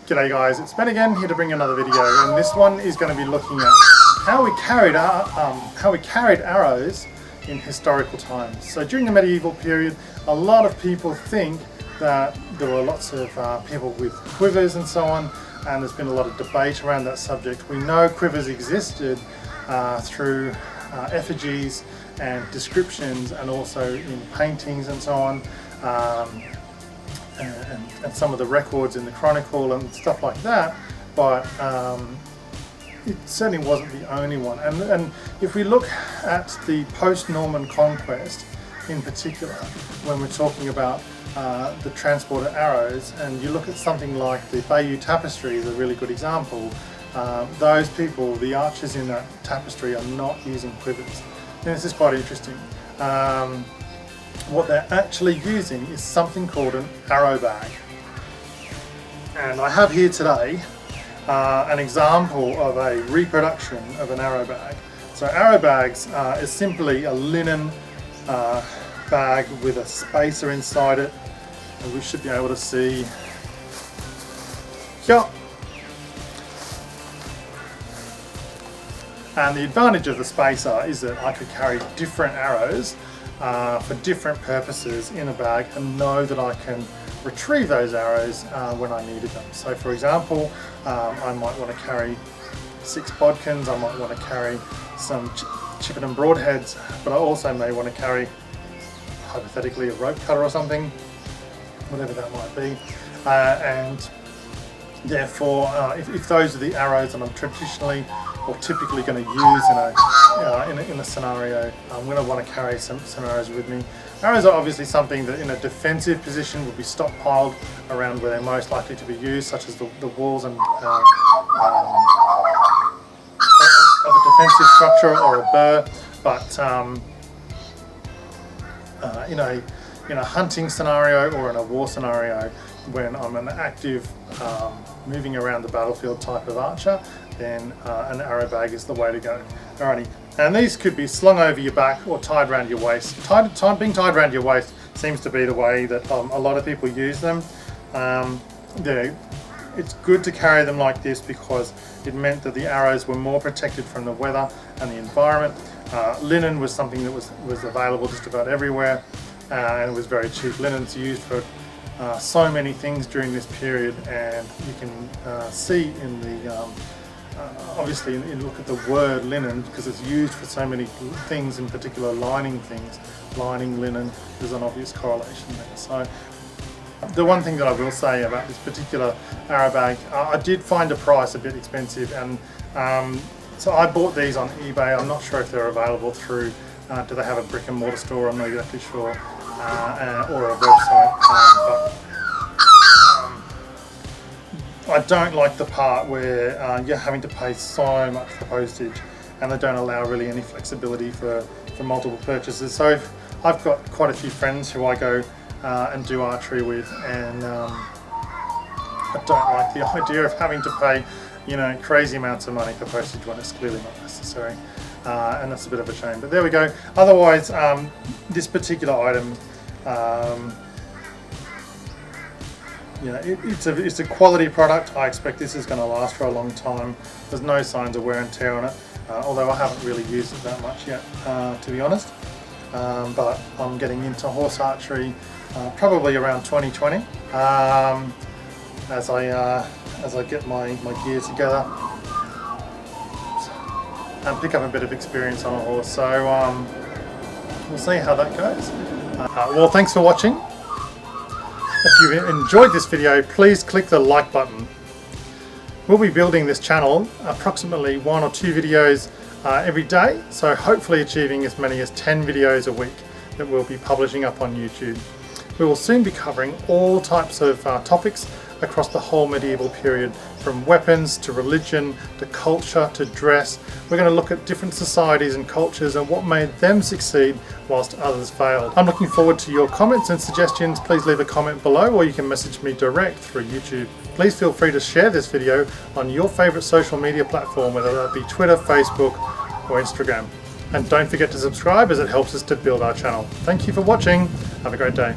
G'day guys, it's Ben again, here to bring another video, and this one is going to be looking at how we carried arrows in historical times. So during the medieval period, a lot of people think that there were lots of people with quivers and so on, and there's been a lot of debate around that subject. We know quivers existed through effigies and descriptions, and also in paintings and so on. And some of the records in the Chronicle and stuff like that, but it certainly wasn't the only one. And if we look at the post-Norman conquest in particular, when we're talking about the transport of arrows, and you look at something like the Bayeux Tapestry is a really good example. Those people, the archers in that tapestry, are not using quivers. And this is quite interesting. What they're actually using is something called an arrow bag. And I have here today an example of a reproduction of an arrow bag. So arrow bags is simply a linen bag with a spacer inside it, and we should be able to see here. And the advantage of the spacer is that I could carry different arrows for different purposes in a bag, and know that I can retrieve those arrows when I needed them. So for example, I might want to carry 6 bodkins, I might want to carry some chippet and broadheads, but I also may want to carry, hypothetically, a rope cutter or something, whatever that might be. And therefore, if those are the arrows that I'm traditionally or typically going to use in a scenario, I'm going to want to carry some arrows with me. Arrows are obviously something that in a defensive position would be stockpiled around where they're most likely to be used, such as the walls and of a defensive structure or a burr. But in a hunting scenario or in a war scenario, when I'm an active moving around the battlefield type of archer, then an arrow bag is the way to go. Alrighty, and these could be slung over your back or tied around your waist. Being tied around your waist seems to be the way that a lot of people use them. It's good to carry them like this because it meant that the arrows were more protected from the weather and the environment. Linen was something that was available just about everywhere, and it was very cheap. Linen's used for so many things during this period, and you can see in the obviously look at the word linen, because it's used for so many things, in particular lining things. Lining, linen, there's an obvious correlation there. So the one thing that I will say about this particular arrow bag, I did find the price a bit expensive, and so I bought these on eBay. I'm not sure if they're available through, do they have a brick and mortar store? I'm not exactly sure, or a website, but I don't like the part where you're having to pay so much for postage, and they don't allow really any flexibility for multiple purchases. So I've got quite a few friends who I go and do archery with, and I don't like the idea of having to pay, crazy amounts of money for postage when it's clearly not necessary, and that's a bit of a shame. But there we go. Otherwise, this particular item, it's a quality product. I expect this is going to last for a long time. There's no signs of wear and tear on it, although I haven't really used it that much yet, to be honest. But I'm getting into horse archery probably around 2020, as I get my gear together and pick up a bit of experience on a horse. So we'll see how that goes. Well, thanks for watching. If you enjoyed this video, please click the like button. We'll be building this channel approximately 1 or 2 videos every day, so hopefully achieving as many as 10 videos a week that we'll be publishing up on YouTube. We will soon be covering all types of topics across the whole medieval period, from weapons to religion to culture to dress. We're going to look at different societies and cultures and what made them succeed whilst others failed. I'm looking forward to your comments and suggestions. Please leave a comment below, or you can message me direct through YouTube. Please feel free to share this video on your favourite social media platform, whether that be Twitter, Facebook or Instagram. And don't forget to subscribe, as it helps us to build our channel. Thank you for watching. Have a great day.